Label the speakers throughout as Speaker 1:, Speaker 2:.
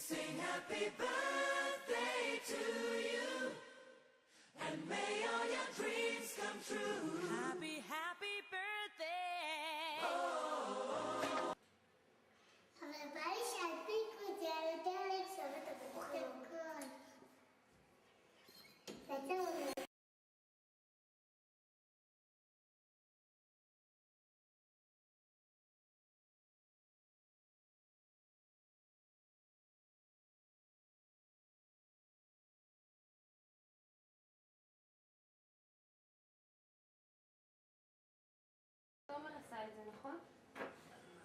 Speaker 1: Sing happy birthday to you, and may all your dreams come true. Happy, happy birthday.
Speaker 2: אבל בא לי שהדביקו את זה על יותר לרשום את הכל. בעצם
Speaker 3: תומר עשה את זה, נכון?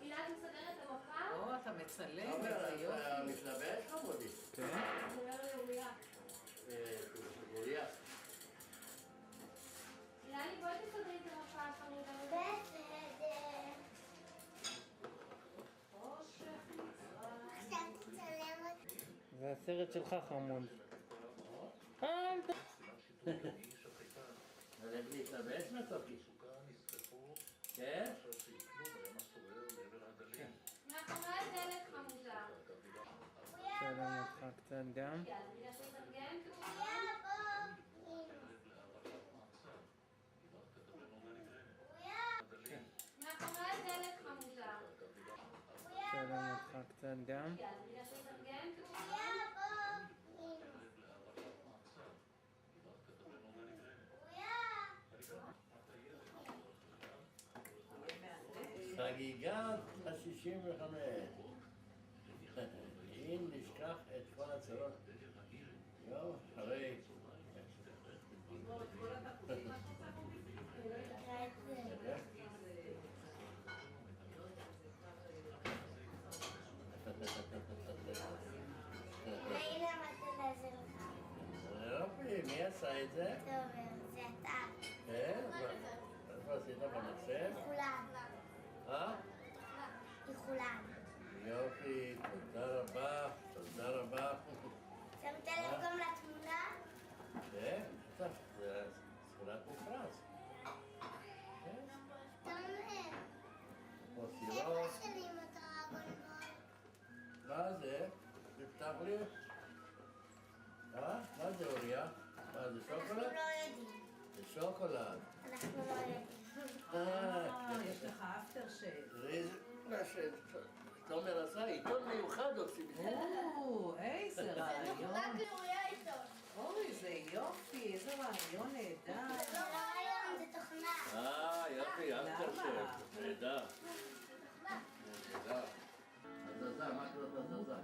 Speaker 3: הילה, את מסדרת את המפה?
Speaker 4: או, אתה מצלם,
Speaker 5: תומר,
Speaker 4: איזה יופי.
Speaker 5: אתה מתלבט חמודי?
Speaker 4: כן.
Speaker 3: אני אומר לאוריה.
Speaker 5: אוריה.
Speaker 3: הילה, בואי תסדרי את המפה שלנו גם.
Speaker 2: בסדר. עכשיו תצלם אותי.
Speaker 6: זה הסרט שלך חמוד.
Speaker 5: הולך להתלבט מתוקי. כן?
Speaker 3: מאחורי הדלת חמודה.
Speaker 6: שלום אותך קצת גם.
Speaker 3: יאללה, הילה תתרגם. מאחורי הדלת חמודה.
Speaker 6: שלום אותך קצת גם.
Speaker 3: יאללה, הילה תתרגם.
Speaker 5: חגיגת ה-65. אם נשכח את כל הצרות. יום אחרי.
Speaker 2: והנה המתנה שלך.
Speaker 5: יופי, מי עשה את זה?
Speaker 2: תומר, זה אתה.
Speaker 5: כן? איפה עשית במחשב?
Speaker 2: כולם. לכולם.
Speaker 5: יופי, תודה רבה, תודה רבה.
Speaker 2: שמת לב גם לתמונה?
Speaker 5: כן, בטח, זה ספרת מפרס. כן,
Speaker 2: תומר,
Speaker 5: מוסירות.
Speaker 2: איפה שלי עם הדרגון בול?
Speaker 5: מה זה? תפתח לי? מה זה אוריה? מה זה
Speaker 2: אנחנו
Speaker 5: שוקולד?
Speaker 2: לא יודעים.
Speaker 5: זה שוקולד.
Speaker 2: אנחנו לא יודעים.
Speaker 4: יש לך אפטר שייב.
Speaker 5: זה מה שתומר עשה, עיתון מיוחד עושים.
Speaker 4: או, איזה רעיון.
Speaker 2: לאוריה איתו.
Speaker 4: אוי, זה יופי, איזה רעיון נהדר.
Speaker 2: זה לא רעיון, זה תוכנה.
Speaker 5: יופי, אפטר
Speaker 4: למה?
Speaker 5: שף. נהדר. נהדר. הזזה, מה קוראת הזזה?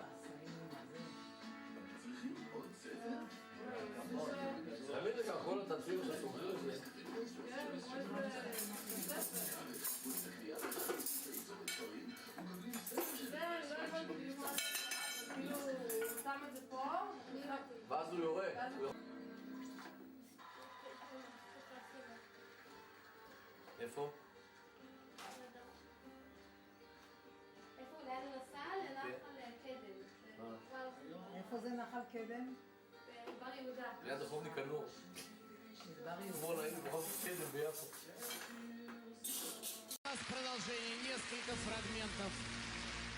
Speaker 7: תמיד זה כחול התציר שסוגר את זה.
Speaker 3: זה, אני לא הבנתי בדיוק מה זה. כאילו, הוא שם את זה פה,
Speaker 7: ואז הוא יורד. איפה?
Speaker 3: איפה הוא ליד הנסע? לנחל קדם.
Speaker 4: איפה זה נחל קדם?
Speaker 3: בר יהודה.
Speaker 7: ליד רחוב ניקנור.
Speaker 4: מדבר יהודה.
Speaker 7: כמו ראינו ברחוב קדם ביפו.
Speaker 8: У нас в продолжении несколько фрагментов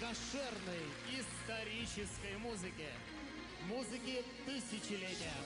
Speaker 8: кошерной исторической музыки. Музыки тысячелетия.